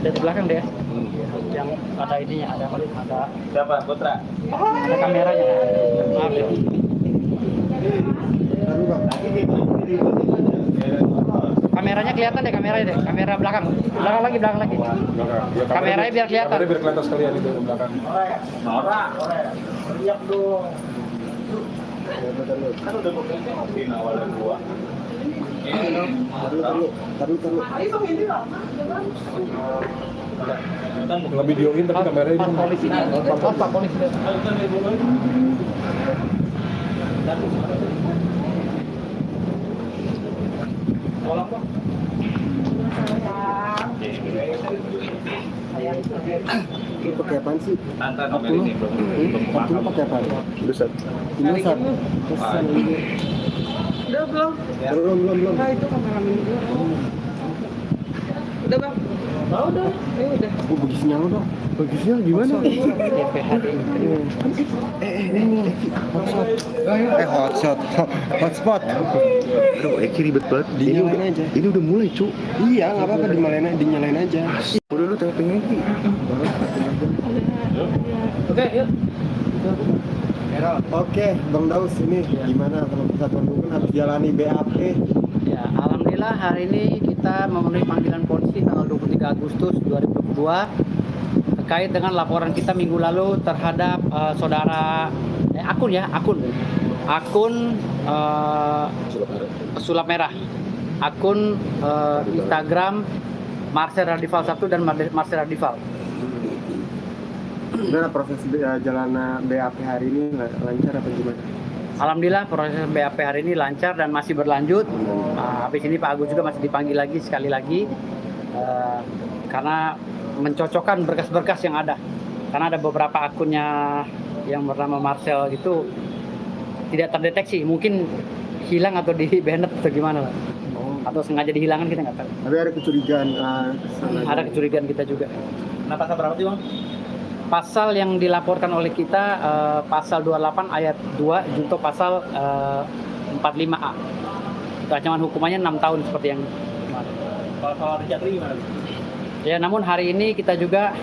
Ada di belakang deh. Yang ada ininya, ada Siapa? Putra? ada kameranya. Maaf ya. Kameranya kelihatan deh, kamera belakang. Belakang lagi. Belakang. Ya, Kameranya biar kelihatan. Kameranya biar kelihatan sekalian itu di belakang. Nora. Lihat dong. Kan udah mungkin awalnya gua. Taruh. Nggak videoin tapi kameranya Pas ini. polisi. Pak polisi. Ini pakai apaan sih? Tantan Waktu lu pakai apaan? Indosat. Indosat. Udah belum? Belum. Nah itu kameramen gue. Udah bang? Oh, udah. Ya udah. Oh, bagi sinyal lo dong. Bagi sinyal gimana? Ini hotshot. Hotspot. Aduh, Eki ribet banget. Dinyalain aja. Ini udah mulai, Cuk. Iya, nggak apa-apa dinyalain aja. Udah lu tengah Eki. Oke, yuk. Oke, Bang Daus ini gimana kalau Persatuan Dukun harus jalani BAP? Ya, alhamdulillah hari ini kita memenuhi panggilan polisi tanggal 23 Agustus 2022 terkait dengan laporan kita minggu lalu terhadap saudara akun Sulap Merah, akun Instagram Marcel Radival 1 dan Marcel Radival. Gimana proses jalan BAP hari ini lancar apa gimana? Alhamdulillah proses BAP hari ini lancar dan masih berlanjut. Habis ini Pak Agus juga masih dipanggil lagi sekali lagi karena mencocokkan berkas-berkas yang ada. Karena ada beberapa akunnya yang bernama Marcel itu tidak terdeteksi, mungkin hilang atau di banned atau gimana lah. Atau sengaja dihilangkan kita nggak tahu. Tapi ada kecurigaan Ada kecurigaan kita juga. Nah, pasal berapa sih, Bang? Pasal yang dilaporkan oleh kita pasal 28 ayat 2 junto pasal 45A. Itu ancaman hukumannya 6 tahun seperti yang kemarin. Kalau Richard Lee gimana? Ya, namun hari ini kita juga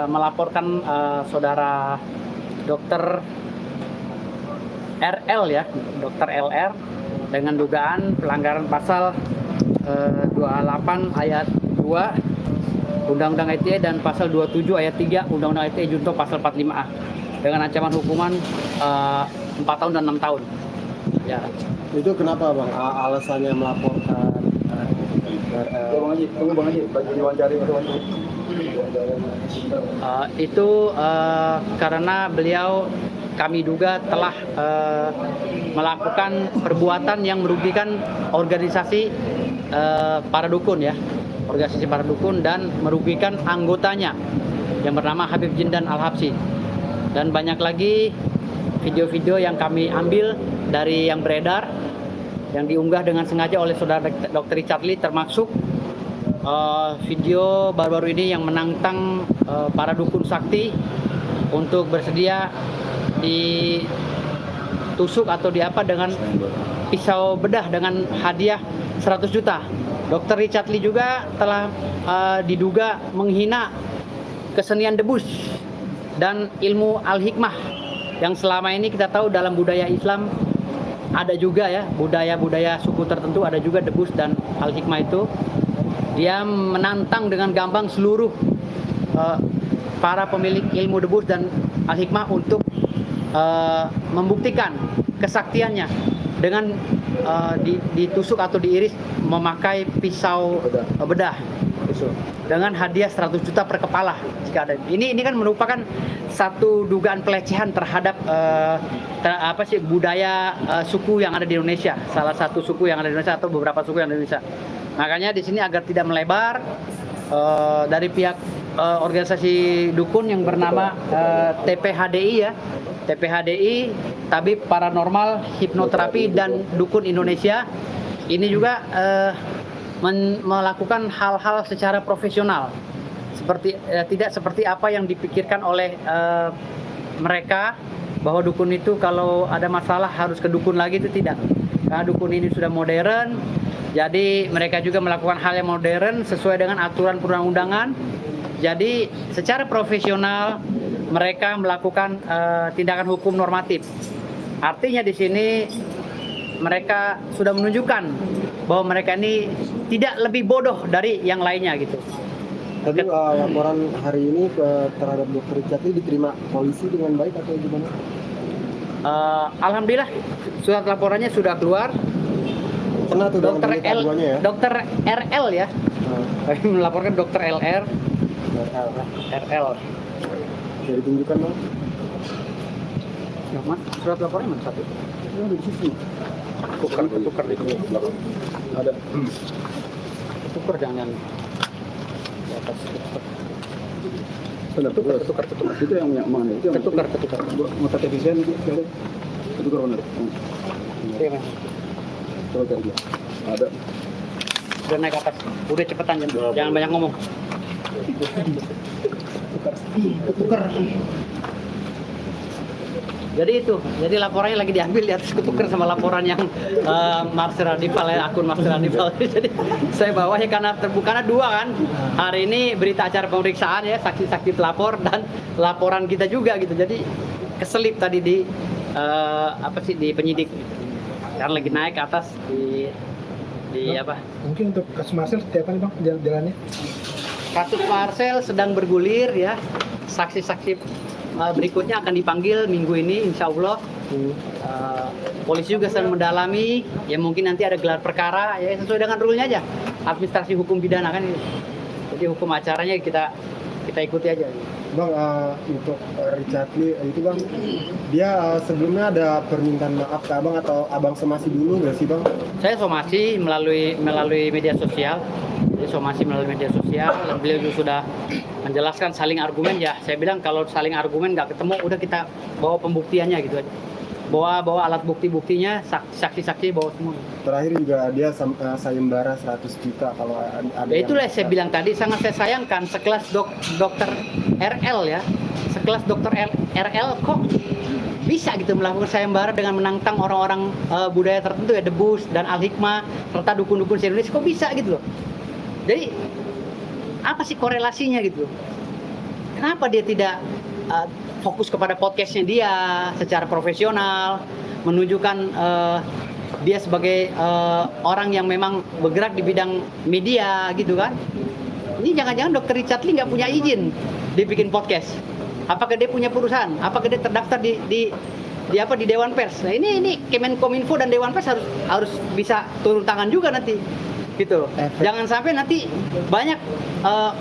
melaporkan saudara dokter RL ya, dokter LR dengan dugaan pelanggaran pasal 28 ayat 2 Undang-Undang ITE dan pasal 27 ayat 3 Undang-Undang ITE junto pasal 45A dengan ancaman hukuman 4 tahun dan 6 tahun. Ya. itu kenapa Bang? Alasannya melaporkan Tunggu Bang Haji, lagi diwawancari Itu karena beliau kami duga telah melakukan perbuatan yang merugikan organisasi para dukun ya, organisasi para dukun dan merugikan anggotanya yang bernama Habib Jindan Al-Habsyi. Dan banyak lagi video-video yang kami ambil dari yang beredar yang diunggah dengan sengaja oleh saudara Dr. Richard Lee, termasuk video baru-baru ini yang menantang para dukun sakti untuk bersedia ditusuk atau diapa dengan pisau bedah dengan hadiah 100 juta. Dr. Richard Lee juga telah diduga menghina kesenian debus dan ilmu al-hikmah yang selama ini kita tahu dalam budaya Islam ada juga ya, budaya-budaya suku tertentu ada juga debus dan al-hikmah itu. Dia menantang dengan gampang seluruh para pemilik ilmu debus dan al-hikmah untuk membuktikan kesaktiannya dengan ditusuk atau diiris memakai pisau bedah dengan hadiah 100 juta per kepala jika ada. Ini kan merupakan satu dugaan pelecehan terhadap budaya suku yang ada di Indonesia, salah satu suku yang ada di Indonesia atau beberapa suku yang ada di Indonesia. Makanya di sini agar tidak melebar dari pihak organisasi dukun yang bernama TPHDI ya, TPHDI Tabib Paranormal Hipnoterapi dan Dukun Indonesia ini juga melakukan hal-hal secara profesional, seperti tidak seperti apa yang dipikirkan oleh mereka bahwa dukun itu kalau ada masalah harus ke dukun lagi, itu tidak. Karena dukun ini sudah modern Jadi mereka juga melakukan hal yang modern sesuai dengan aturan perundang-undangan. Jadi secara profesional mereka melakukan tindakan hukum normatif. Artinya di sini mereka sudah menunjukkan bahwa mereka ini tidak lebih bodoh dari yang lainnya gitu. Tadi laporan hari ini terhadap Dr. Richard Lee diterima polisi dengan baik atau gimana? Alhamdulillah surat laporannya sudah keluar. Kena tuh dengan Dokter berita L, duanya ya? Dokter RL ya, melaporkan Dokter LR, RL. Bisa ditunjukkan dong? Ya, Mas, surat laporannya mana satu? Ini ada di situ. Tukar di belakang. Ada. Tukar jangan di atas. Tukar. Itu yang mana? Itu yang Ketukar. mau tak efisien itu ada. Tukar benar. Iya, Mas. Coba cari dia. Ada. Udah naik ke atas. Udah cepetan jangan banyak ngomong. Ketukar. Jadi itu, jadi laporannya lagi diambil di atas ketukar sama laporan yang Marcel Radival ya, akun Marcel Radival. Jadi saya bawanya karena terbuka dua kan. Hari ini berita acara pemeriksaan ya, saksi-saksi pelapor dan laporan kita juga gitu. Jadi keselip tadi di di penyidik. Sekarang lagi naik ke atas di apa? Mungkin untuk kasus Marcel seperti apa nih Bang jalannya? Kasus Marcel sedang bergulir ya. Saksi-saksi berikutnya akan dipanggil minggu ini insya Allah. Polisi juga sedang mendalami, ya mungkin nanti ada gelar perkara ya sesuai dengan rule-nya aja. Administrasi hukum pidana kan ini. Jadi hukum acaranya kita ikuti aja. Bang, untuk Richard Lee itu Bang, dia sebelumnya ada permintaan maaf ke Abang atau Abang somasi dulu nggak sih Bang? Saya somasi melalui media sosial. Jadi somasi melalui media sosial, dan beliau juga sudah menjelaskan saling argumen ya. Saya bilang kalau saling argumen nggak ketemu, udah kita bawa pembuktiannya gitu aja. Bawa alat bukti-buktinya, saksi-saksi bawa semua. Terakhir juga dia sayembara 100 juta kalau ada. Ya itulah saya bilang tadi, sangat saya sayangkan sekelas dokter RL ya, sekelas dokter RL kok bisa gitu melakukan sayembara dengan menantang orang-orang budaya tertentu ya, Debus dan Al Hikmah serta dukun-dukun Indonesia, kok bisa gitu loh. Jadi apa sih korelasinya gitu? Kenapa dia tidak fokus kepada podcastnya dia secara profesional, menunjukkan dia sebagai orang yang memang bergerak di bidang media gitu kan? Ini jangan-jangan Dr. Richard Lee nggak punya izin dibikin podcast? Apakah dia punya perusahaan? Apakah dia terdaftar di Dewan Pers? Nah ini Kemenkominfo dan Dewan Pers harus bisa turun tangan juga nanti. Gitu. Jangan sampai nanti banyak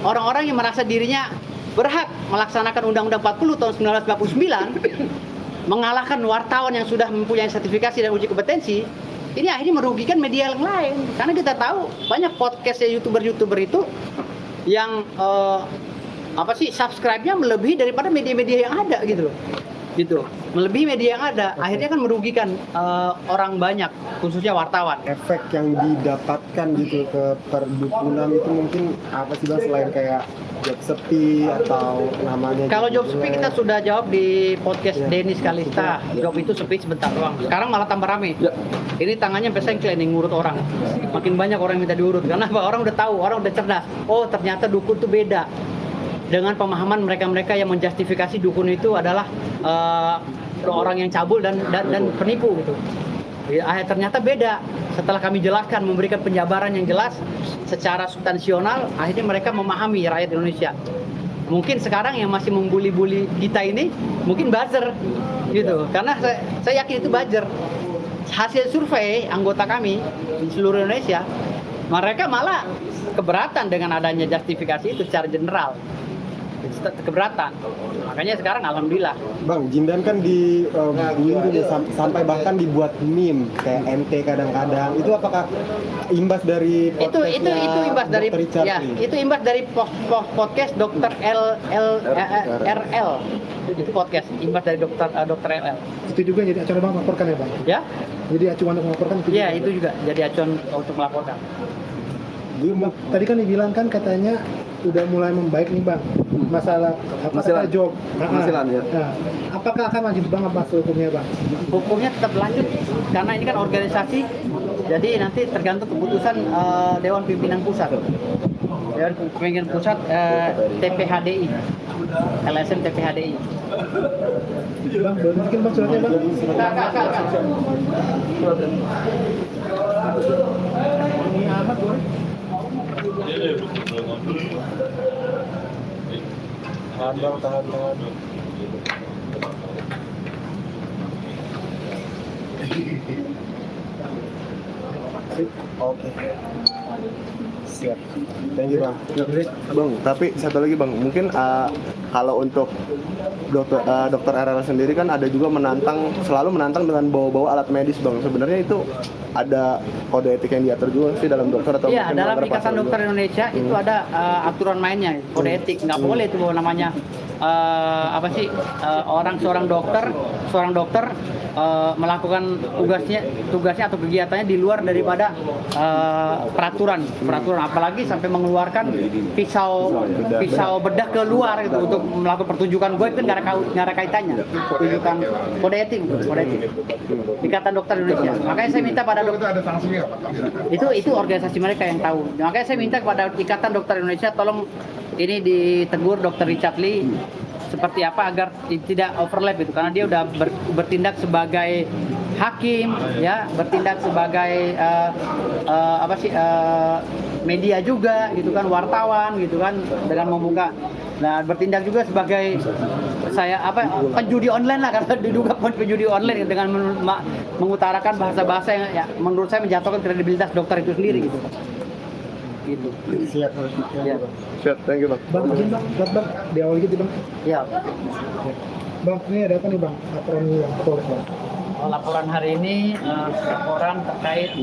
orang-orang yang merasa dirinya berhak melaksanakan Undang-Undang 40 tahun 1949 mengalahkan wartawan yang sudah mempunyai sertifikasi dan uji kompetensi. Ini akhirnya merugikan media yang lain karena kita tahu banyak podcast youtuber itu yang subscribe-nya melebihi daripada media-media yang ada gitu loh. Gitu, melebihi media yang ada, akhirnya kan merugikan orang banyak, khususnya wartawan. Efek yang didapatkan gitu ke perdukunan itu mungkin apa sih Bang, selain kayak job sepi atau namanya? Kalau job sepi kita sudah jawab di podcast Denis Kalista. Job itu sepi sebentar doang. Sekarang malah tambah rame. Ini tangannya sampai sengklek nih ngurut orang. Makin banyak orang yang minta diurut. Karena apa? Orang udah tahu, orang udah cerdas. Oh ternyata dukun itu beda. Dengan pemahaman mereka-mereka yang menjustifikasi dukun itu adalah orang yang cabul dan penipu gitu. Ya, ternyata beda. Setelah kami jelaskan, memberikan penjabaran yang jelas secara substansional, akhirnya mereka memahami rakyat Indonesia. Mungkin sekarang yang masih membuli-buli kita ini mungkin buzzer gitu. Karena saya yakin itu buzzer. Hasil survei anggota kami di seluruh Indonesia, mereka malah keberatan dengan adanya justifikasi itu secara general. Keberatan. Makanya sekarang alhamdulillah. Bang, Jindan kan dibullying sampai bahkan dibuat meme kayak NT kadang-kadang. Itu apakah imbas dari podcastnya itu imbas dari Dr. Richard ya, Lee? itu imbas dari podcast Dokter RL. Itu podcast imbas dari Dokter RL. Itu juga jadi acuan Bang melaporkan ya Bang? Ya? Jadi acuan untuk melaporkan itu? Iya, itu juga jadi acuan untuk melaporkan. Bang, tadi kan dibilang kan katanya udah mulai membaik nih bang, masalah apa Penghasilan. kata job. Penghasilan, ya. Nah, apakah akan lanjut bang apa hukumnya bang? Hukumnya tetap lanjut karena ini kan organisasi, jadi nanti tergantung keputusan Dewan Pimpinan Pusat. Dewan Pimpinan Pusat TPHDI, LSM TPHDI. Bang, boleh bikin bang suratnya bang? Kak. Ini amat boleh? Tahan bang, tahan. Oke. Siap. Thank you bang. Bang, tapi satu lagi bang, mungkin kalau untuk dokter RL sendiri kan ada juga selalu menantang dengan bawa-bawa alat medis bang. Sebenarnya itu ada kode etik yang diatur juga sih dalam dokter atau Iya, mungkin dalam melanggar Ikatan pasal Dokter juga? Indonesia itu ada aturan mainnya, kode etik. Nggak boleh itu bawa namanya seorang dokter melakukan tugasnya atau kegiatannya di luar daripada peraturan, apalagi sampai mengeluarkan pisau bedah keluar gitu untuk melakukan pertunjukan. Gue itu nggak ada kaitannya pertunjukan kode etik. Ikatan Dokter Indonesia. Makanya saya minta pada dokter, itu organisasi mereka yang tahu. Makanya saya minta kepada Ikatan Dokter Indonesia, tolong ini ditegur Dr. Richard Lee seperti apa agar tidak overlap gitu, karena dia udah bertindak sebagai hakim, ya, bertindak sebagai media juga gitu kan, wartawan gitu kan, dengan membuka, nah bertindak juga sebagai penjudi online lah, karena diduga penjudi online dengan mengutarakan bahasa-bahasa yang ya, menurut saya menjatuhkan kredibilitas dokter itu sendiri gitu. Gitu. Siap. Ya. Siap, thank you bang. Bang, izin bang, bang, di awal gitu bang. Ya. Bang, ini ada apa nih bang? Laporan yang boleh bang. Laporan hari ini laporan terkait